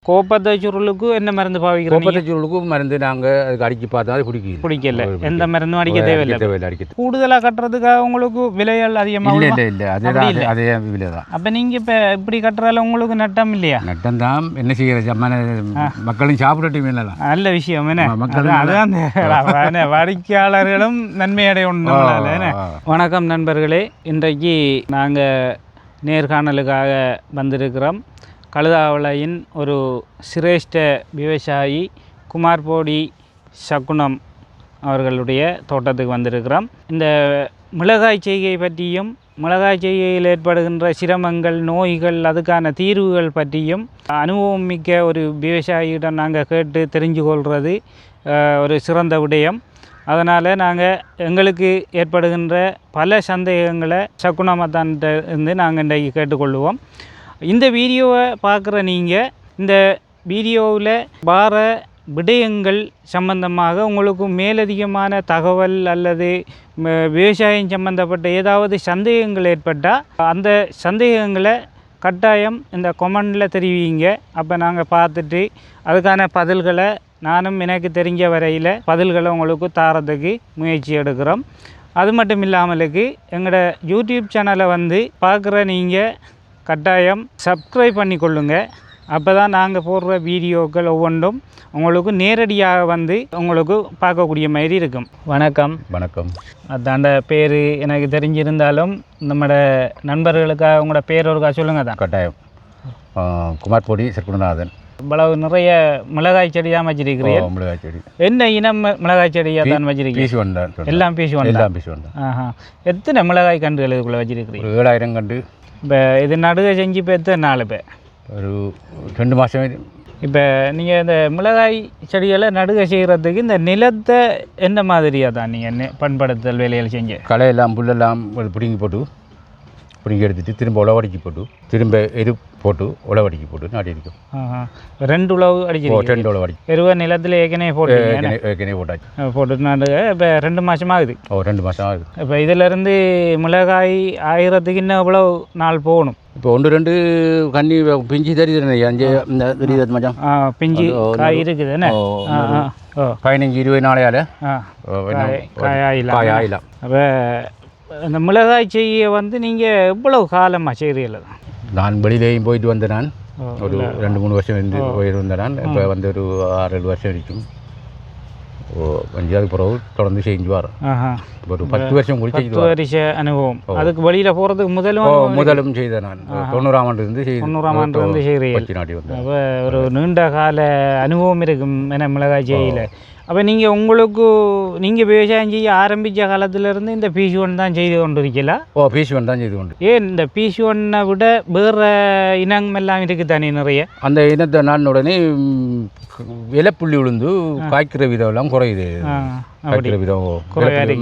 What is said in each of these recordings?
கோப்பத்தை சுருளுக்கு என்ன மருந்து பாவிக்கிறோம்? கோப்பத்தை சுருளுக்கு மருந்து நாங்கள் அதுக்கு அடிக்க பார்த்தா அது பிடிக்கல. எந்த மருந்தும் அடிக்க தேவையில்லை. கூடுதலாக கட்டுறதுக்காக உங்களுக்கு விலைகள் அதிகமாக இல்லை அதே விலை தான். அப்போ நீங்கள் இப்போ இப்படி கட்டுறால உங்களுக்கு நட்டம் இல்லையா? நட்டம் தான். என்ன செய்கிற மக்களும் சாப்பிடட்டும் இல்லைலாம் நல்ல விஷயம் என்ன அதுதான் வாடிக்கையாளர்களும் நன்மை அடையணும். வணக்கம் நண்பர்களே, இன்றைக்கு நாங்கள் நேர்காணலுக்காக வந்திருக்கிறோம். கழுதாவளையின் ஒரு சிரேஷ்ட விவசாயி குமார்போடி சகுனம் அவர்களுடைய தோட்டத்துக்கு வந்திருக்கிறோம். இந்த மிளகாய் செய்கை பற்றியும் மிளகாய் செய்கையில் ஏற்படுகின்ற சிரமங்கள், நோய்கள், அதுக்கான தீர்வுகள் பற்றியும் அனுபவம் மிக்க ஒரு விவசாயியிடம் நாங்கள் கேட்டு தெரிஞ்சு கொள்வது ஒரு சிறந்த விடயம். அதனால் நாங்கள் எங்களுக்கு ஏற்படுகின்ற பல சந்தேகங்களை சகுனமத்தான்கிட்ட இருந்து நாங்கள் இன்றைக்கு கேட்டுக்கொள்வோம். இந்த வீடியோவை பார்க்குற நீங்கள் இந்த வீடியோவில் வார விடயங்கள் சம்பந்தமாக உங்களுக்கு மேலதிகமான தகவல் அல்லது விவசாயம் சம்பந்தப்பட்ட ஏதாவது சந்தேகங்கள் ஏற்பட்டால் அந்த சந்தேகங்களை கட்டாயம் இந்த கொமெண்டில் தெரிவிங்க. அப்போ நாங்கள் பார்த்துட்டு அதுக்கான பதில்களை நானும் எனக்கு தெரிஞ்ச வரையில் பதில்களை உங்களுக்கு தாரத்துக்கு முயற்சி எடுக்கிறோம். அது மட்டும் இல்லாமலுக்கு எங்களோட யூடியூப் சேனலை பார்க்குற நீங்கள் கட்டாயம் சப்ஸ்கிரைப் பண்ணிக்கொள்ளுங்க. அப்போ தான் நாங்கள் போடுற வீடியோக்கள் ஒவ்வொன்றும் உங்களுக்கு நேரடியாக உங்களுக்கு பார்க்கக்கூடிய மாதிரி இருக்கும். வணக்கம். அதாண்ட பேர் எனக்கு தெரிஞ்சிருந்தாலும் நம்மளோட நண்பர்களுக்காக உங்களோட பேர் ஒருக்கா சொல்லுங்கள் தான். கட்டாயம். குமார்போடி சகுனநாதன். இவ்வளவு நிறைய மிளகாய் செடி தான் வச்சிருக்கிறீங்க. மிளகாய் செடி என்ன இனம் மிளகாய் செடியாக தான் வச்சிருக்கீங்க? எல்லாம் பீஸ்1 தான். எத்தனை மிளகாய் கன்றுகள் இதுக்குள்ளே வச்சிருக்கிறீங்க? 7000 கன்று. இப்போ இது நடுகை செஞ்சு இப்போ எத்தனை நாள்? இப்போ ஒரு 2 மாதம். இப்போ நீங்கள் இந்த மிளகாய் செடிகளை நடுகை செய்கிறதுக்கு இந்த நிலத்தை என்ன மாதிரியாக தான் நீங்கள் பண்படுத்தல் வேலைகள் செஞ்சு? களையெல்லாம் புல்லெல்லாம் பிடுங்கி எடுத்துட்டு திரும்ப உழவடிக்கி போட்டு திரும்ப எரு போட்டு உழவடிக்கி போட்டு நாட்டி இருக்கும். 2 உழவு அடிச்சு 2 உழவு அடிச்சு எருவ நிலத்தில் ஏற்கனவே போட்டாச்சு போட்டு நாட்டுங்க. இப்போ 2 மாதம் ஆகுது. 2 மாதம் ஆகுது. இப்போ இதிலேருந்து மிளகாய் ஆயிரத்துக்கு இன்னும் எவ்வளோ நாள் போகணும்? இப்போ 1-2 கண்ணி பிஞ்சு தெரியுது. 5 தெரியுது மச்சான். பிஞ்சு காய் இருக்குது என்ன? 15-20 நாளையால் காயாயிலாம். அப்போ இந்த மிளகாய் செய்ய நீங்கள் எவ்வளவு காலமாக செய்கிறீங்களா? நான் வெளியிலேயும் போயிட்டு வந்தேன். நான் ஒரு 2-3 வருஷம் போயிருந்தேன். நான் இப்போ ஒரு 6-7 வருஷம் இருக்கும். 5 பிறகு தொடர்ந்து செஞ்சு வரேன். ஒரு 10 வருஷம் கூட 10 வருஷ அனுபவம். அதுக்கு வெளியில் போகிறதுக்கு முதலும் செய்தேன். நான் 90ஆம் ஆண்டு செய்கிறேன். அப்போ ஒரு நீண்ட கால அனுபவம் இருக்கும் என்ன மிளகாய் செய்யல. அப்போ நீங்கள் விவசாயம் செய்ய ஆரம்பித்த காலத்திலேருந்து இந்த பீஸ்1 தான் செய்து கொண்டு இருக்கலாம்? பீஸ்1 தான் செய்து கொண்டு. ஏன் இந்த பீஸ்1 விட வேறு இனமெல்லாம் இருக்குது தானே நிறைய? அந்த இனத்தை நான் உடனே இலைப்புள்ளி விழுந்து காய்க்கிற விதம் எல்லாம் குறையுது. காய்க்கிற விதம்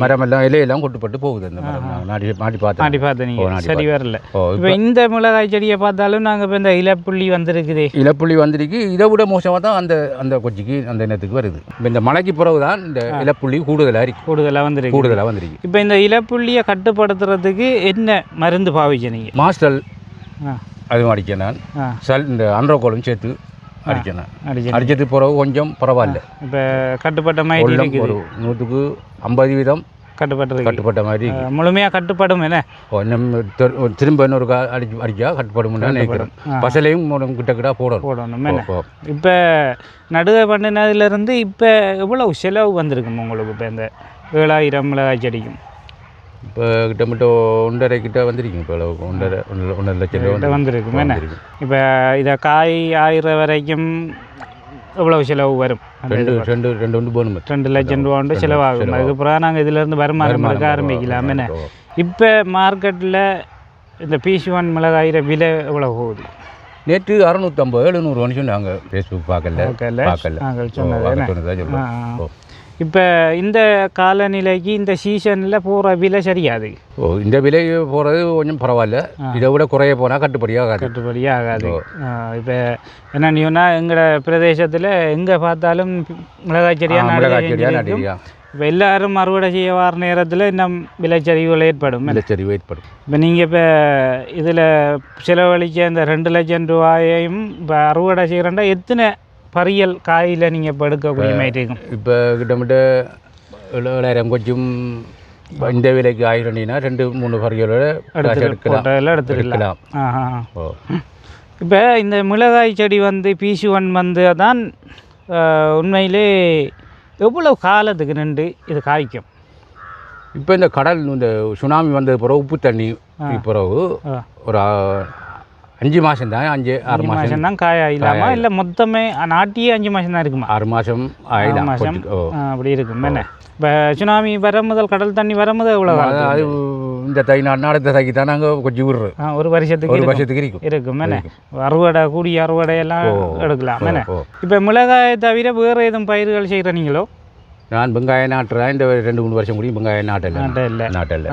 மரமெல்லாம் இலையெல்லாம் கொட்டுப்பட்டு போகுது. அந்த மரம் நாட்டி பார்த்தேன். சரி வரல. இப்போ இந்த மிளகாய் செடியை பார்த்தாலும் நாங்கள் இப்போ இந்த இலைப்புள்ளி வந்திருக்கு. இதை விட மோசமாக தான் அந்த கொச்சிக்கு அந்த இனத்துக்கு வருது. இப்போ இந்த மழைக்கு பிறகு தான் இந்த இலைப்புள்ளி கூடுதலாக வந்திருக்கு. இப்போ இந்த இலைப்புள்ளியை கட்டுப்படுத்துறதுக்கு என்ன மருந்து பாவிச்ச நீங்கள்? மாஸ்டல் அதுவும் அடிக்க நான் இந்த அன்ரோகோலும் சேர்த்து அடிச்சது பிறகு கொஞ்சம் பரவாயில்ல. இப்போ கட்டுப்பட்ட மாதிரி ஒரு 100க்கு 50% கட்டுப்பட்ட மாதிரி முழுமையாக கட்டுப்படும். என்ன திரும்ப இன்னொரு அடிச்சா கட்டுப்படும் நினைக்கிறோம். பசலையும் கிட்ட போடணும். இப்போ நடுகை பண்ணினதுலேருந்து இப்போ எவ்வளவு செலவு வந்திருக்கும் உங்களுக்கு? இப்போ இந்த 7000 மிளகாய் செடிக்கும் இப்போ கிட்டத்தட்ட 1.5 கிட்ட வந்திருக்கும். இப்போ 1.5 லட்சம் வந்திருக்கும். என்ன இப்போ இதை காய் ஆயிர வரைக்கும் எவ்வளவு செலவு வரும்? 2 லட்சம் ரூபா வந்து செலவாகும். அதுக்கப்புறம் நாங்கள் இதிலேருந்து வருமானம் எடுக்க ஆரம்பிக்கலாம். என்ன இப்போ மார்க்கெட்டில் இந்த பீஸ்1 மிளகாயிர விலை எவ்வளோ போகுது? நேற்று 650-700 சொன்னாங்க. ஃபேஸ்புக் பார்க்கல சொன்னது. இப்போ இந்த காலநிலைக்கு இந்த சீசனில் போகிற விலை சரியாது? இந்த விலை போகிறது கொஞ்சம் பரவாயில்ல. இதை விட குறைய போனால் கட்டுப்படியாகாது. இப்போ என்னன்னா எங்களோட பிரதேசத்தில் எங்கே பார்த்தாலும் மிளகாய் செடியாக இப்போ எல்லாரும் அறுவடை செய்ய வர நேரத்தில் இன்னும் விளைச்சரிவுகள் ஏற்படும். விளைச்சரிவு ஏற்படும். இப்போ நீங்கள் இப்போ இதில் செலவழிக்க இந்த 2 லட்சம் ரூபாயையும் இப்போ அறுவடை செய்கிறேன்டா எத்தனை பறியல் காயில் நீங்கள் இப்போ எடுக்கக்கூடிய மாதிரி இருக்கும்? இப்போ கிட்டத்தட்ட 7,000 கொஞ்சம் இந்த விலைக்கு ஆயிரம்னா 2-3 பறிகளோட எடுத்துக்கலாம். இப்போ இந்த மிளகாய் செடி வந்து PC1 வந்து தான் உண்மையிலே எவ்வளவு காலத்துக்கு நின்று இது காய்க்கும்? இப்போ இந்த கடல் இந்த சுனாமி வந்தது பிறகு உப்பு தண்ணி பிறகு ஒரு 5 மாதம் தான் 5-6 மாதம் தான் காய ஆயிலாமா? இல்லை மொத்தமே நாட்டியே 5 மாதம் தான் இருக்குமா? 6 மாதம் ஆயிலாம் அப்படி இருக்கும் என்ன? இப்போ சுனாமி வர முதல் கடல் தண்ணி வர முதல் எவ்வளோ? அது இந்த நாடத்தை தைக்கி தான் நாங்கள் கொஞ்சம் விடுறோம். ஒரு வருஷத்துக்கு இருக்கும் என்ன? கூடிய அறுவடையெல்லாம் எடுக்கலாம் என்ன? இப்போ மிளகாயை தவிர வேறு எதுவும் பயிர்கள் செய்கிற நீங்களோ? நான் வெங்காயம் நாட்டுறேன். இந்த 2-3 வருஷம் கூடிய வெங்காயம் நாட்டில்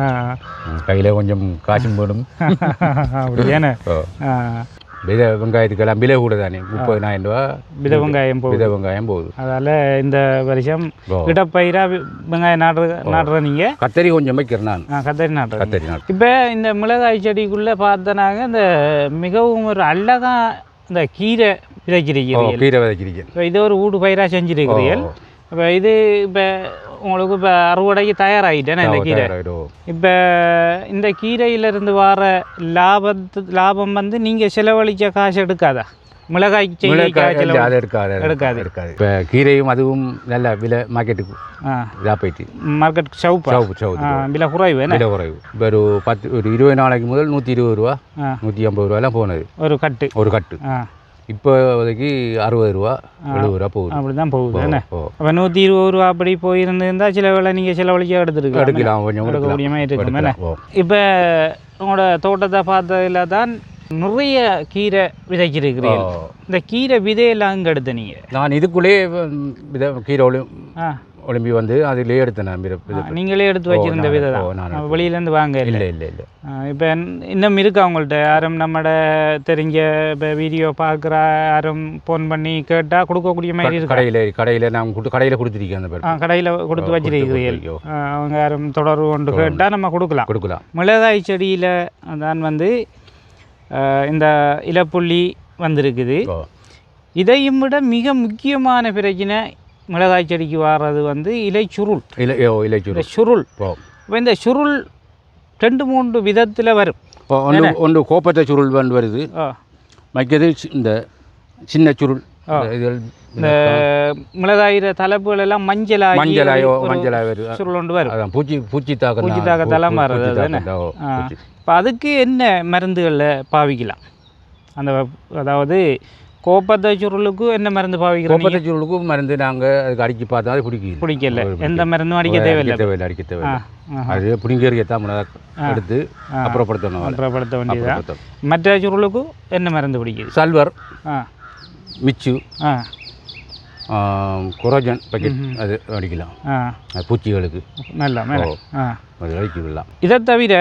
கையில் கொஞ்சம் காசும் போடும். அப்படியானே? வெங்காயத்துக்கெல்லாம் விலை கூட தானே 30,000 ரூபா வெங்காயம் போகுது. அதால் இந்த வருஷம் இடப்பயிராக வெங்காயம் நாடுற நீங்கள்? கத்தரி கொஞ்சம் வைக்கிறேன் நான். கத்தரி நாட்டு. இப்போ இந்த மிளகாய் செடிக்குள்ளே பார்த்தனாங்க இந்த மிகவும் ஒரு அழகாக இந்த கீரை விதைக்கிறீங்க. இப்போ இது ஒரு ஊடு பயிராக செஞ்சுருக்கிறீர்கள். இப்போ இது இப்போ உங்களுக்கு இப்போ அறுவடைக்கு தயாராகிட்டேன் இந்த கீரை. இப்போ இந்த கீரையிலிருந்து வர லாபம் வந்து நீங்கள் செலவழிக்க காசு எடுக்காதா? மிளகாய் எடுக்காது. இப்போ கீரையும் அதுவும் நல்ல விலை மார்க்கெட்டுக்கு இதாக போயிட்டு மார்க்கெட் சவுப்பு விலை குறைவு. இப்போ ஒரு 20 நாளைக்கு முதல் 120 ரூபா 150 ரூபாயெல்லாம் போனது ஒரு கட்டு. இப்போ அதுக்கு 60 ரூபா 70 ரூபா போகுது. அப்படி தான் போகுது என்ன? அப்போ 120 ரூபா அப்படி போயிருந்தா சில வேலை நீங்கள் செலவழிக்க எடுக்கலாம் கொஞ்சம் எடுக்கக்கூடிய மாதிரி இருக்கும் என்ன? இப்போ உங்களோட தோட்டத்தை பார்த்ததில் தான் நிறைய கீரை விதைச்சிருக்கிறீர்கள். இந்த கீரை விதையெல்லாம் அங்கே எடுத்த நீங்கள்? நான் இதுக்குள்ளேயே கீரை ஒலிம்பி வந்து அதிலே எடுத்தேன். நீங்களே எடுத்து வச்சிருந்த விதை தான், வெளியிலேருந்து வாங்க? இல்லை. இப்போ இன்னும் இருக்கா உங்கள்கிட்ட? யாரும் நம்மட தெரிஞ்ச இப்போ வீடியோ பார்க்குற யாரும் ஃபோன் பண்ணி கேட்டால் கொடுக்கக்கூடிய மாதிரி இருக்கு? கடையில் நான் கடையில் கொடுத்துருக்கேன். அந்த பேர் கடையில் கொடுத்து வச்சிருக்கிறீர்கள். அவங்க யாரும் தொடர்பு கொண்டு கேட்டால் நம்ம கொடுக்கலாம். மிளகாய் செடியில் தான் வந்து இந்த இலப்புள்ளி வந்திருக்குது. இதையும் விட மிக முக்கியமான பிரச்சனை மிளகாய் செடிக்கு வர்றது வந்து இலைச்சுருள். இப்போ இந்த சுருள் 2-3 விதத்தில் வரும். ஒன்று கோப்பத்தை சுருள் வருது, மற்றது இந்த சின்ன சுருள். இந்த மிளகாயிற தலைப்புகள் எல்லாம் மஞ்சளாய் சுருள் ஒன்று வரும். பூச்சி தாக்கத்தெல்லாம் வர்றது. இப்போ அதுக்கு என்ன மருந்துகளில் பாவிக்கலாம்? அதாவது கோப்பத்தை சுருளுக்கு என்ன மருந்து பாவிக்கிறோம்? கோப்பத்தை சுருளுக்கும் மருந்து நாங்கள் அதுக்கு அடிக்க பார்த்தா அது பிடிக்கல. எந்த மருந்தும் அடிக்க தேவையில்லை. அது பிடிங்கிறதான் எடுத்து அப்புறப்படுத்த வேண்டியது. மற்ற சுருளுக்கு என்ன மருந்து பிடிக்குது? சல்வர், மிச்சு, குரோஜன் பேக்கெட் அது அடிக்கலாம் பூச்சிகளுக்கு. நல்லா அது அடிக்கலாம். இதை தவிர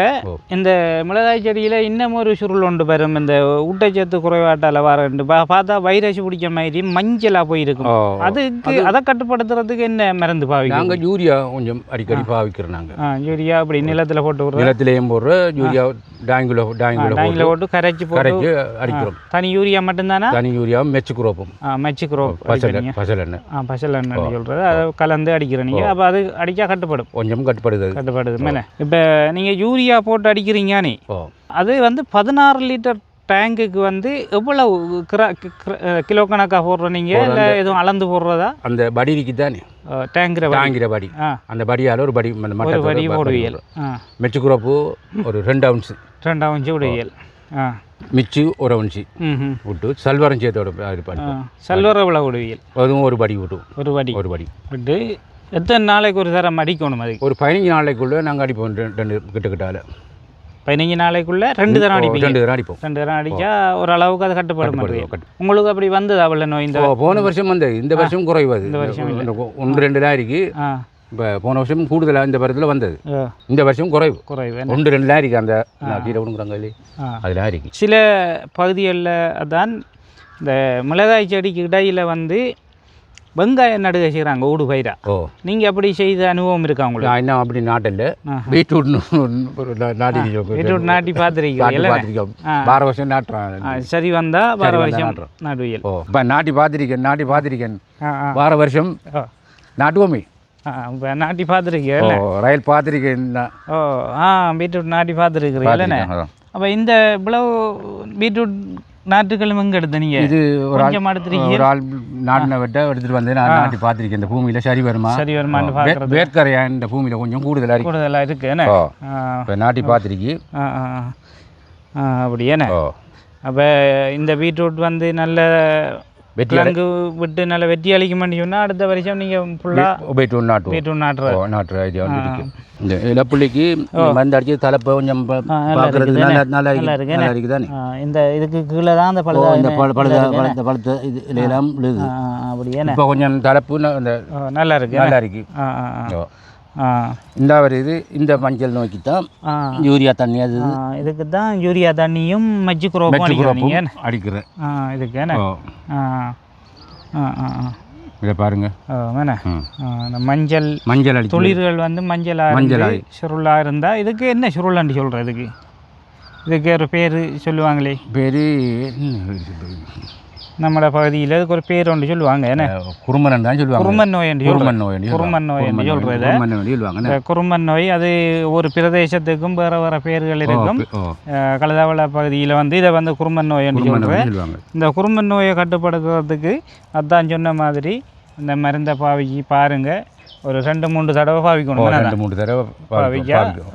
இந்த மிளகாய் செடியில் இன்னும் ஒரு சுருள் ஒன்று வரும். இந்த ஊட்டச்சத்து குறைபாட்டால் வர பார்த்தா வைரஸ் பிடிக்க மாதிரி மஞ்சளாக போயிருக்கும். அதுக்கு அதை கட்டுப்படுத்துறதுக்கு என்ன மருந்து பாவிக்கிறோம்? நாங்கள் யூரியா கொஞ்சம் அடிக்கடி பாவிக்கிறோம். நாங்கள் யூரியா அப்படி நிலத்தில் போட்டு விடுறோம். நிலத்திலேயும் போடுற யூரியா டாங்கில் போட்டு கரைச்சி அடிக்கிறோம். தனி யூரியா மட்டும்தானா? தனி யூரியா மெச்சுக்குரோப்பும் பசல் எண்ணெய் சொல்கிறது அதை கலந்து அடிக்கிறோம் நீங்கள். அப்போ அது அடித்தா கட்டுப்படும். கொஞ்சம் கட்டுப்படுது மேலே. இப்போ நீங்கள் யூரியா போட்டு அடிக்கிறீங்கன்னு அது வந்து 16 லிட்டர் டேங்குக்கு வந்து எவ்வளவு கிலோ கணக்காக போடுறோம் நீங்கள்? இல்லை எதுவும் அளந்து போடுறதா? அந்த படிக்கு தானே டேங்கிற படி. அந்த படியால் ஒரு படி போடுவியல். மெச்சுக்குரோப்பு ஒரு 2 அவுன்ஸ் விடுவியல். மிச்சு 1 அவுன்ஸ் விட்டு சல்வரம் சேர்த்தோட சல்வர் எவ்வளோ விடுவியல்? அதுவும் ஒரு படி விட்டு ஒரு படி விட்டு எத்தனை நாளைக்கு ஒரு தரம் அடிக்கணும்? அதுக்கு ஒரு 15 நாளைக்குள்ளே நாங்கள் அடிப்போம். 2 கிட்டக்கிட்டால 15 நாளைக்குள்ளே 2 தரம் அடிப்போம். 2 தரம் அடிப்போம். 2 தரம் அடித்தா ஓரளவுக்கு அது கட்டுப்படும். உங்களுக்கு அப்படி வந்தது அவ்வளோ நோய்? இந்த போன வருஷம் வந்தது. இந்த வருஷம் குறைவாது. இந்த வருஷம் 1-2 தான் இருக்கு. இப்போ போன வருஷம் கூடுதலாக இந்த பருவத்தில் வந்தது. இந்த வருஷம் குறைவு 1-2 தான் இருக்குது. அந்த கீரை கொடுக்குறாங்க அதெல்லாம் இருக்குது. சில பகுதிகளில் தான் இந்த மிளகாய் செடிக்கு இடையில் வந்து வெங்காயம் நடுக செய்கிறாங்க ஊடு பயிரா. ஓ நீங்கள் அப்படி செய்த அனுபவம் இருக்கா உங்களுக்கு? நான் இன்னும் அப்படி நாட்டில் பீட்ரூட் நாட்டி பீட்ரூட் நாட்டி பார்த்துருக்கீங்க? வார வருஷம் நாட்டுறேன். சரி வந்தால் வார வருஷம் நடுவியல். ஓ இப்போ நாட்டி பார்த்துருக்கேன் வார வருஷம் நாட்டுவோமே. இப்போ நாட்டி பார்த்துருக்கீங்க? ரயில் பார்த்துருக்கேன். ஓ பீட்ரூட் நாட்டி பார்த்துருக்குறீங்க இல்லைண்ணே? அப்போ இந்த இவ்வளவு பீட்ரூட் நாட்டுக்கிழமை எங்கே எடுத்த நீங்கள்? இது கொஞ்சம் எடுத்துருக்கீங்க? ஒரு ஆள் நாட்டின வெட்ட எடுத்துகிட்டு வந்து நான் நாட்டி பார்த்துருக்கேன். இந்த பூமியில் சரி வருமானு பார்க்குறது. வேர்க்கரையா இந்த பூமியில் கொஞ்சம் கூடுதலாக இருக்குது என்ன? இப்போ நாட்டி பார்த்துருக்கி. அப்படியேண்ணே. அப்போ இந்த பீட்ரூட் வந்து நல்ல வெட்டிலங்கு விட்டு நல்ல வெட்டி அளிக்கும்னு சொன்னால் அடுத்த வருஷம் நீங்கள் ஃபுல்லாக பீட்ரூட் நாட்டுற ஐடியா வந்து இருக்கு. இந்த இலப்புள்ளிக்கு மருந்து அடிச்சு தலைப்பை கொஞ்சம் பார்க்கறது நல்லா இருக்கு தானே. இந்த இதுக்கு கீழே தான் அந்த பழுத்த இது எல்லாம் விழுது. அப்படியே இப்போ கொஞ்சம் தலைப்பு நல்லா இருக்கு. இந்த ஒரு இது இந்த மஞ்சள் நோக்கி தான் யூரியா தண்ணி அது இதுக்கு தான் யூரியா தண்ணியும் மஜ்ஜு குரோப்பும் அடிக்கிறேன் இதுக்கு என்ன. இதை பாருங்க மஞ்சள் தொழில்கள் வந்து மஞ்சள் சுருளாக இருந்தால் இதுக்கு என்ன சுருளான்னு சொல்கிறேன்? இதுக்கு ஒரு பேர் சொல்லுவாங்களே, பேர் நம்மளோட பகுதியில் இதுக்கு ஒரு பேர் ஒன்று சொல்லுவாங்க. என்ன குருமன் தான் சொல்லுவாங்க. குருமன் நோய் என்று சொல்கிறது. குருமன் நோய் அது ஒரு பிரதேசத்துக்கும் வேறு வேறு பேர்கள் இருக்கும். கழுதாவள பகுதியில் வந்து இதை வந்து குருமன் நோய் என்று சொல்கிறேன். இந்த குருமன் நோயை கட்டுப்படுத்துறதுக்கு அதான் சொன்ன மாதிரி இந்த மருந்தை பாருங்கள். ஒரு 2-3 தடவை பாவிக்கணும். 2-3 தடவை பாவிக்க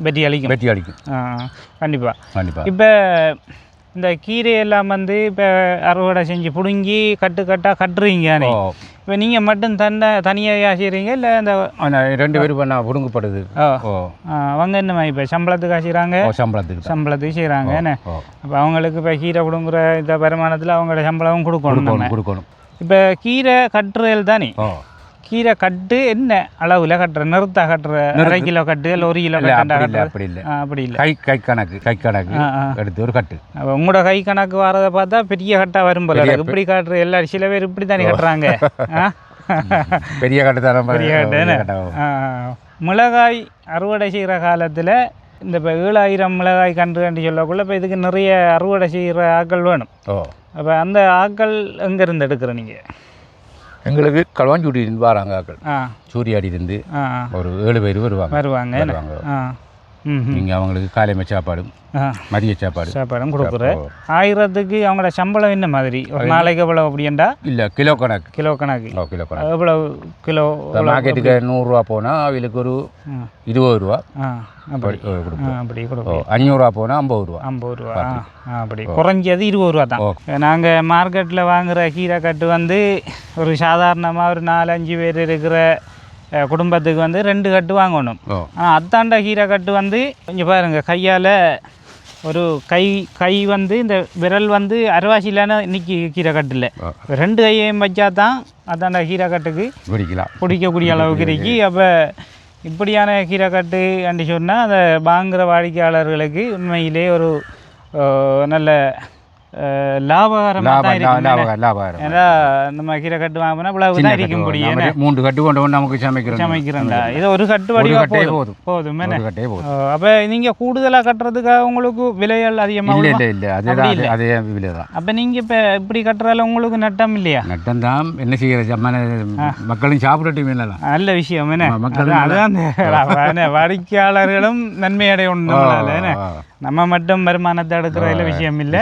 வெட்டி அளிக்கும். கண்டிப்பாக. இப்போ இந்த கீரையெல்லாம் வந்து இப்போ அறுவடை செஞ்சு பிடுங்கி கட்டுறீங்க. இப்போ நீங்கள் மட்டும் தனியாக செய்கிறீங்க இல்லை இந்த 2 பேரும் பண்ணால் பிடுங்கப்படுது? அவங்க என்னம்மா இப்போ சம்பளத்துக்கு செய்கிறாங்க? சம்பளத்துக்கு செய்கிறாங்க. என்ன அப்போ அவங்களுக்கு இப்போ கீரை பிடுங்குற இந்த வருமானத்தில் அவங்களோட சம்பளமும் கொடுக்கணும். இப்போ கீரை கட்டுறது தானே, கீரை கட்டு என்ன அளவில் கட்டுற? நிறுத்தா கட்டுற? 1/2 கிலோ கட்டு இல்லை 1 கிலோ கட்டு? அப்படி இல்லை. கை கணக்கு எடுத்து ஒரு கட்டு. அப்போ உங்களோட கை கணக்கு வரதை பார்த்தா பெரிய கட்டாக வரும் போல. இப்படி காட்டுற எல்லாரும் சில பேர் இப்படி தானே கட்டுறாங்க. பெரிய கட்டு தான். பெரிய கட்டு. மிளகாய் அறுவடை செய்கிற காலத்தில் இந்த இப்போ 7000 மிளகாய் கன்று சொல்லக்குள்ள இப்போ இதுக்கு நிறைய அறுவடை செய்கிற ஆட்கள் வேணும். அப்போ அந்த ஆட்கள் எங்கேருந்து எடுக்கிற நீங்கள்? எங்களுக்கு களுவாஞ்சூடியிருந்து வராங்க ஆக்கள். சூரியாடியிருந்து ஒரு 7 பேர் வருவாங்க. நீங்கள் அவங்களுக்கு காலைமை சாப்பாடும் மதிய சாப்பாடும் கொடுக்குறேன். 1000க்கு அவங்களோட சம்பளம் என்ன மாதிரி? ஒரு நாளைக்கு எவ்வளோ அப்படின்டா? இல்லை கிலோ கணக்கு. எவ்வளோ கிலோ? மார்க்கெட்டுக்கு 100 ரூபா போனால் அவங்களுக்கு ஒரு 20 ரூபா அப்படி கொடுப்போம். 500 ரூபா போனால் 50 ரூபா. அப்படி குறைஞ்சது 20 ரூபா தான். நாங்கள் மார்க்கெட்டில் வாங்குகிற கீரை கட்டு வந்து ஒரு சாதாரணமாக ஒரு 4-5 பேர் இருக்கிற குடும்பத்துக்கு வந்து 2 கட்டு வாங்கணும். ஆனால் அத்தாண்ட கீரை கட்டு வந்து கொஞ்சம் பாருங்கள், கையால் ஒரு கை வந்து இந்த விரல் வந்து அரைவாசியிலான இன்னைக்கு கீரை கட்டில் 2 கையையும் வச்சா தான் அதாண்ட கீரை கட்டுக்கு பிடிக்கக்கூடிய அளவுக்கு இருக்கு. அப்போ இப்படியான கீரை கட்டு அண்டி சொன்னால் அதை வாங்குகிற வாடிக்கையாளர்களுக்கு உண்மையிலே ஒரு நல்ல லாபகரமாக லாபகரம். ஏன்னா நம்ம கீரை கட்டு வாங்கினா இவ்வளவு தான் இருக்கும். 3 கட்டு கொண்டு நமக்கு சமைக்கிறோம்டா. இது ஒரு கட்டு வடிவா போதும். அப்போ நீங்கள் கூடுதலாக கட்டுறதுக்காக உங்களுக்கு விலைகள் அதிகமாக அதே விலை தான். அப்போ நீங்கள் இப்போ இப்படி கட்டுறதால உங்களுக்கு நட்டம் இல்லையா? நட்டம் தான். என்ன செய்கிற மக்களும் சாப்பிடட்டும் இல்லைலாம் நல்ல விஷயம். என்ன அதுதான் வாடிக்கையாளர்களும் நன்மை அடையணும். நம்ம மட்டும் வருமானத்தை எடுக்கிற விஷயம் இல்லை,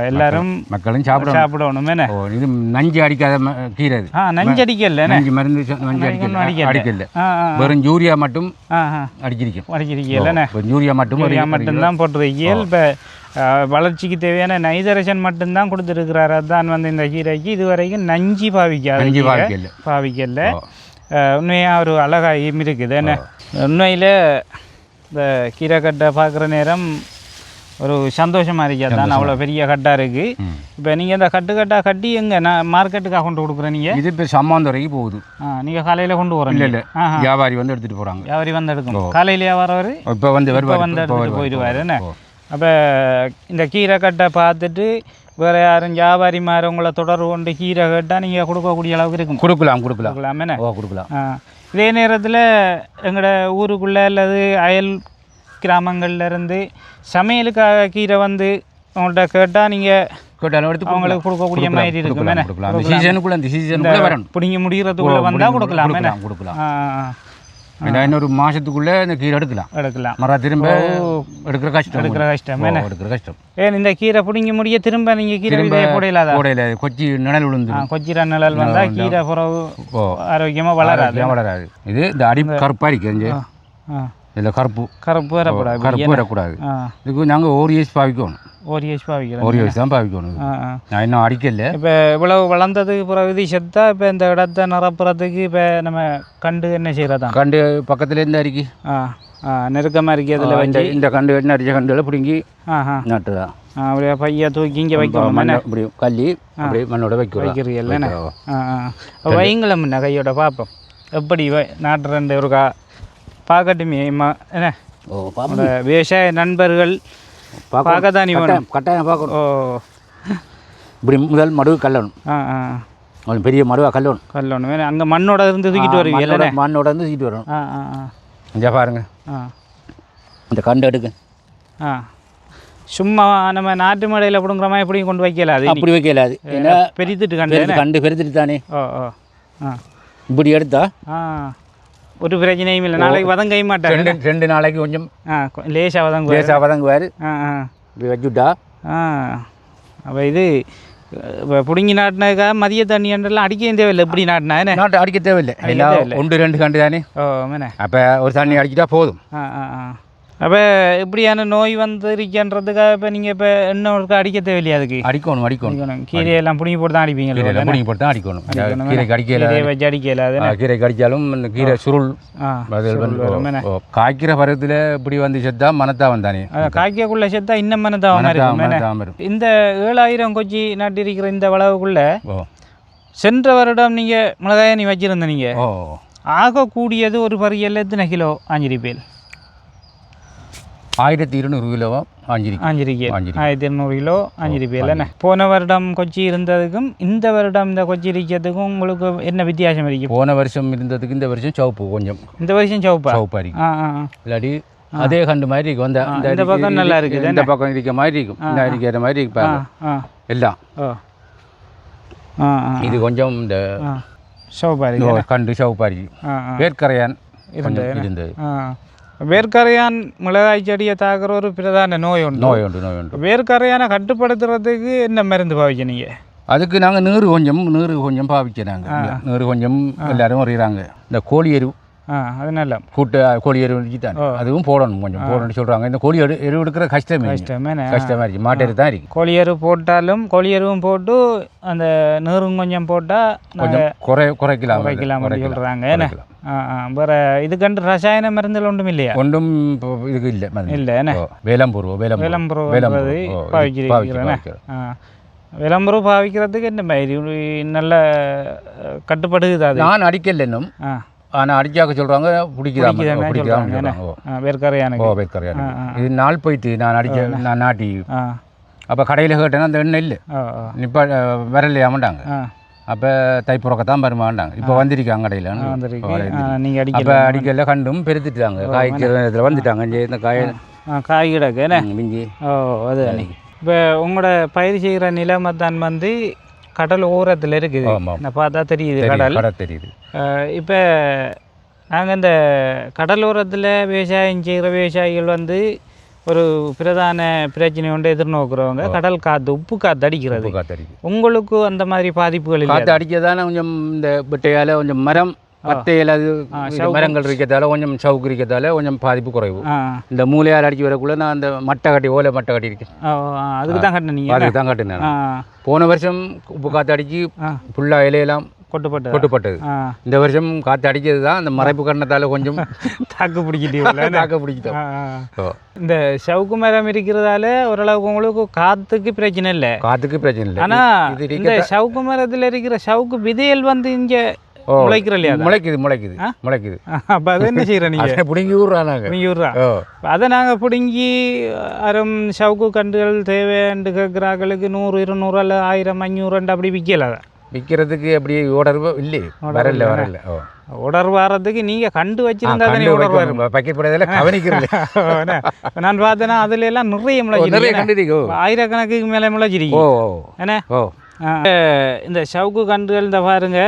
எல்லாரும் மக்களும் சாப்பிடணும். இது நஞ்சு அடிக்காத கீரை. நஞ்சு அடிக்கல, மருந்து அடிக்கல, வெறும் யூரியா மட்டும் அடிக்கிறீங்க. யூரியா மட்டும்தான் போட்டுருக்கீங்க. இப்போ வளர்ச்சிக்கு தேவையான நைதரசன் மட்டும்தான் கொடுத்துருக்கிறாரு. அதுதான் வந்து இந்த கீரைக்கு இதுவரைக்கும் நஞ்சு பாவிக்கல. உண்மையாக ஒரு அழகாயும் இருக்குது. என்ன உண்மையில் இந்த கீரை கட்டை பார்க்குற நேரம் ஒரு சந்தோஷமாக இருக்காது தான். அவ்வளோ பெரிய கட்டாக இருக்குது. இப்போ நீங்கள் இந்த கட்டாக கட்டி எங்கே நான் மார்க்கெட்டுக்காக கொண்டு கொடுக்குறேன்? நீங்கள் இது இப்போ சம்மாந்துறைக்கு போகுது. நீங்கள் காலையில் கொண்டு போகிறேன்? இல்லை, வியாபாரி வந்து எடுத்துகிட்டு போகிறாங்க. வியாபாரி வந்து எடுக்கணும். காலையில் வியாபாரம் இப்போ வந்து எடுத்துகிட்டு போயிடுவார். என்ன அப்போ இந்த கீரை கட்டை பார்த்துட்டு வேறு யாரும் வியாபாரி மாதிரி உங்களை தொடர்பு கொண்டு கீரை கேட்டால் நீங்கள் கொடுக்கக்கூடிய அளவுக்கு இருக்கும்? கொடுக்கலாம் என்ன கொடுக்கலாம். இதே நேரத்தில் எங்களோட ஊருக்குள்ளே அல்லது அயல் கிராமங்கள்லேருந்து சமையலுக்காக கீரை வந்து உங்கள்கிட்ட கேட்டால் நீங்கள் அவங்களுக்கு கொடுக்கக்கூடிய மாதிரி இருக்கும். பிடிங்க முடிகிறதுக்குள்ளே வந்தால் கொடுக்கலாம். இன்னொரு மாதத்துக்குள்ளே இந்த கீரை எடுக்கலாம். மர திரும்ப எடுக்கிற கஷ்டம். ஏன் இந்த கீரை பிடிங்க முடிய திரும்ப நீங்கள் கீரை போடையில கொச்சி நிழல் விழுந்து கொச்சிர நிழல் வந்தால் கீரை புறவு ஆரோக்கியமாக வளராது. இது இந்த அடி கருப்பாக இருக்குது. இதில் கருப்பு வரக்கூடாது. இதுக்கு நாங்கள் ஓரியஸ் பாவிக்கணும். ஓரியஸ் தான் பாவிக்கணும். நான் இன்னும் அடிக்கல. இப்போ இவ்வளவு வளர்ந்ததுக்கு பிறகு செத்தா இப்போ இந்த இடத்த நிரப்புறதுக்கு இப்போ நம்ம கண்டு என்ன செய்கிறதா? கண்டு பக்கத்துல இருந்து அரிக்கி நெருக்கமாக இருக்கு. அதில் இந்த கண்டு வெட்டின அரிச்ச கண்டுகளை பிடுங்கி நட்டுதான் அப்படியே பையா தூக்கி இங்கே வைக்கணும். அப்படி கல்லி அப்படி மண்ணோட வைக்கிறீங்கல்ல? வைங்களம் என்ன கையோட பார்ப்போம் எப்படி நாட்டுறேன் ஒரு பார்க்கட்டுமே என்ன விவசாய நண்பர்கள் பார்க்கத்தானி வேணும். கட்டாயம் பார்க்கணும். இப்படி முதல் மடுவு கல்லணும். பெரிய மடுவாக கல்லணும். வேணும் அங்கே மண்ணோட இருந்து தூக்கிட்டு வருவீங்க. மண்ணோட இருந்து தூக்கிட்டு வரணும். இங்கே பாருங்க இந்த கண்டு எடுக்கு. சும்மா நம்ம நாட்டு மடையில் பிடுங்குற மாதிரி எப்படி கொண்டு வைக்கலாது? அப்படி வைக்கலாது. ஏன்னா பெருத்துட்டு கண்டு பெருத்துட்டு தானே. இப்படி எடுத்தா ஒரு பிரச்சனையும் இல்லை. நாளைக்கு வதங்க மாட்டாங்க. 2 நாளைக்கு கொஞ்சம் லேசாக வதங்குவார். இப்படி வச்சுட்டா அப்போ இது பிடுங்கி நாட்டினாக்கா மதிய தண்ணி எல்லாம் அடிக்க தேவையில்லை. எப்படி நாட்டினா என்ன அடிக்க தேவையில்லை. 1-2 கண்டு தானே. அப்போ ஒரு தண்ணி அடிக்கிட்டா போதும். அப்போ எப்படியான நோய் வந்துருக்கின்றதுக்காக இப்போ நீங்கள் இப்போ என்ன ஒரு அடிக்க தேவையில்லையா? அதுக்கு அடிக்கணும். கீரையெல்லாம் பிடிங்கி போட்டு தான் அடிப்பீங்க. பிடிங்கி போட்டு தான் அடிக்கணும். கீரைக்கு வச்சு அடிக்கலாது. கீரைக்கு அடித்தாலும் இந்த கீரை சுருள் காய்க்கிற பருவத்தில் இப்படி வந்து செத்தா மனத்தா வந்தானே. காய்க்கக்குள்ளே செத்தா இன்னும் மனத்தா வரும். இந்த 7000 கொச்சி நாட்டிருக்கிற இந்த வளவுக்குள்ளே சென்ற வருடம் நீங்கள் மிளகாயை வச்சிருந்த நீங்கள் ஆகக்கூடியது ஒரு பருகில் எத்தனை கிலோ ஆஞ்சிருப்பேன்? 1200 கிலோவா ஆஞ்சிருக்கு. 1200 கிலோ ஆஞ்சிருப்பேன் என்ன? போன வருடம் கொச்சி இருந்ததுக்கும் இந்த வருடம் இந்த கொச்சி இருக்கிறதுக்கும் உங்களுக்கு என்ன வித்தியாசம் இருக்கு? போன வருஷம் இருந்ததுக்கு இந்த வருஷம் சவுப்பு கொஞ்சம். இந்த வருஷம் சவுப்பா இருக்கு. இல்லாட்டி அதே கண்டு மாதிரி இருக்கும். இந்த பக்கம் நல்லா இருக்குது. இந்த பக்கம் இருக்க மாதிரி இருக்கும். இந்த இருக்கிற மாதிரி இருப்பாங்க எல்லாம். இது கொஞ்சம் இந்த சவுப்பா இருக்கு. கண்டு சவுப்பா இருக்கு. வேர்க்கரையான் இருந்தது. வேர்க்கரையான் மிளகாய் செடியை தாக்குற ஒரு பிரதான நோய் உண்டு. வேர்க்கரையானை கட்டுப்படுத்துறதுக்கு என்ன மருந்து பாவிக்க நீங்கள்? அதுக்கு நாங்கள் நீர் கொஞ்சம் பாவிக்கிறாங்க. நீர் கொஞ்சம் எல்லாரும் வரைகிறாங்க. இந்த கோழி எரு அது நல்லா கோழி எரு தான் அதுவும் போடணும். கொஞ்சம் போடணும்னு சொல்கிறாங்க. இந்த கோழி எரு எடுக்கிற கஷ்டமாக இருக்குது. மாட்டேரு தான் இருக்குது. கோழி எரு போட்டாலும் கோழி எருவும் போட்டு அந்த நீரும் கொஞ்சம் போட்டால் கொஞ்சம் குறைக்கலாம் சொல்கிறாங்க. ஏன்னா வேறு இதுக்கண்டு ரசாயன மருந்துகள் ஒன்றும் இல்லையா? ஒன்றும் இதுக்கு இல்லை. என்ன வேலம்பூர்வ விளம்பரம் பாவிக்கிறதுக்கு என்ன மாதிரி நல்ல கட்டுப்படுது? அது நான் அடிக்கல இன்னும். ஆனால் அடிச்சாக்க சொல்கிறாங்க பிடிக்கிறாங்க. வேர்க்கரையானுக்கு இது நாள் போயிட்டு நான் நாட்டி அப்போ கடையில் கேட்டேன்னா அந்த எண்ணெய் இல்லை இப்போ வரலையாமட்டாங்க. அப்போ தைப்புறக்கத்தான் வருமாண்டாங்க. இப்போ வந்திருக்காங்க கடையில். அப்போ அடிக்கல கண்டும் பெருத்துட்டாங்க. காய்கறி வந்துட்டாங்க. இந்த காய் கிடக்கு என்ன மிஞ்சி. அது அன்னைக்கு இப்போ உங்களோட பயிர் செய்கிற நிலைமை தான் வந்து கடல் ஓரத்தில் இருக்குது. நான் பார்த்தா தெரியுது கடல் தெரியுது. இப்போ நாங்கள் இந்த கடலோரத்தில் விவசாயம் செய்கிற விவசாயிகள் வந்து ஒரு பிரதான பிரச்சனை ஒன்று எதிர்நோக்குறவங்க கடல் காற்று உப்பு காற்று அடிக்கிறது. உங்களுக்கு அந்த மாதிரி பாதிப்புகள் காற்று அடிக்கிறதான கொஞ்சம் இந்த வெட்டையால் கொஞ்சம் மரம் பத்தையில் அது மரங்கள் இருக்கிறதால கொஞ்சம் சவுக்கு இருக்கிறதால கொஞ்சம் பாதிப்பு குறைவு. இந்த மூலையால் அடிச்சு வரக்குள்ள நான் அந்த மட்டை கட்டி ஓலை மட்டை கட்டியிருக்கேன். அதுக்கு தான் கட்டினீங்க? அதுக்கு தான் கட்டினேன். போன வருஷம் உப்பு காற்று அடிச்சு ஃபுல்லாக இலையெல்லாம் கொட்டுப்பட்டது. இந்த வருஷம் காற்று அடிக்கிறது தான் அந்த மறைப்பு கண்ணத்தால் கொஞ்சம் தாக்கு பிடிக்கிட்டோம். இந்த சவுக்கு மரம் இருக்கிறதால ஓரளவுக்கு உங்களுக்கு காற்றுக்கு பிரச்சனை இல்லை. ஆனால் இந்த சவுக்கு மரத்தில் இருக்கிற சவுக்கு விதைகள் வந்து இங்கே முளைக்கிற இல்லையா முளைக்குது அப்போ அதை என்ன செய்கிறேன் நீங்கள் பிடுங்கி விட்றாங்க பிடுங்கி விட்றா அதை நாங்கள் பிடுங்கி அரம் சவுக்கு கண்டுகள் தேவைன்னு கேட்குறாங்களுக்கு 100 200 அல்ல 1000 500 அப்படி விற்கல அதை விற்கிறதுக்கு அப்படி ஓடர் இல்லை வரல உடர் வாரத்துக்கு நீங்கள் கண்டு வச்சிருந்தா தானே உடர் வரும் பக்கெட் போடுறதில் கவனிக்கிறது நான் பார்த்தேன்னா அதுல எல்லாம் நிறைய முளைச்சிருக்கு ஆயிரக்கணக்குக்கு மேலே முளைச்சிருக்கு என்ன இந்த சவுக்கு கண்டுகள் இந்த பாருங்க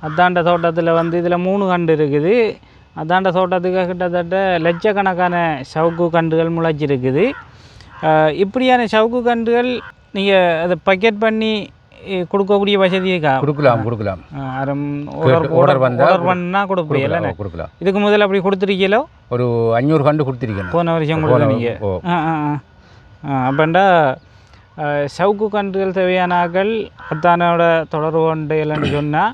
அதாண்ட தோட்டத்தில் வந்து இதில் 3 கண்டு இருக்குது அதாண்ட தோட்டத்துக்கு கிட்டத்தட்ட லட்சக்கணக்கான சவுக்கு கண்டுகள் முளைச்சிருக்குது இப்படியான சவுக்கு கண்டுகள் நீங்கள் அதை பக்கெட் பண்ணி கொடுக்கக்கூடிய வசதி இருக்கா கொடுக்கலாம் ஆர்டர் பண்ணால் கொடுப்பீங்க கொடுக்கலாம் இதுக்கு முதல்ல அப்படி கொடுத்துருக்கீங்களோ ஒரு 500 கண்டு கொடுத்துருக்கீங்க போன வருஷம் கொடுக்க நீங்கள் அப்பண்டா சவுக்கு கன்றுகள் தேவையான ஆக்கள் அத்தானோட தொடர்பு கொண்டு இல்லைன்னு சொன்னால்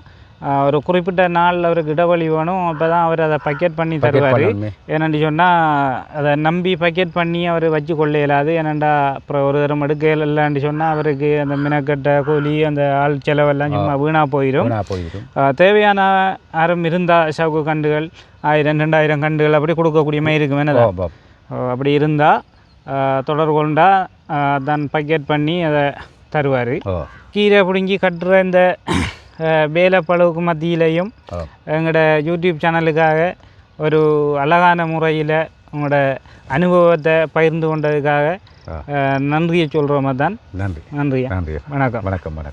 ஒரு குறிப்பிட்ட நாள் அவருக்கு இடைவெளி வேணும் அப்போ தான் அவர் அதை பக்கெட் பண்ணி தருவார் ஏனென்று சொன்னால் அதை நம்பி பக்கெட் பண்ணி அவர் வச்சு கொள்ள இயலாது ஏனெண்டா அப்புறம் ஒரு தரம் எடுக்க இல்லைன்னு சொன்னால் அவருக்கு அந்த மினக்கட்டை கூலி அந்த ஆள் செலவெல்லாம் சும்மா வீணாக போயிடும் தேவையான ஆரம் இருந்தால் சவுக்கு கண்டுகள் 1000 2000 கண்டுகள் அப்படி கொடுக்கக்கூடிய மாதிரி இருக்கும் என்ன அப்படி இருந்தால் தொடர்பு கொண்டா தான் பக்கெட் பண்ணி அதை தருவார் கீரை பிடுங்கி கட்டுற இந்த வேலைப்பளவுக்கு மத்தியிலையும் எங்களோட யூடியூப் சேனலுக்காக ஒரு அழகான முறையில் உங்களோட அனுபவத்தை பகிர்ந்து கொண்டதுக்காக நன்றியை சொல்கிறோமா தான் நன்றி வணக்கம் வணக்கம்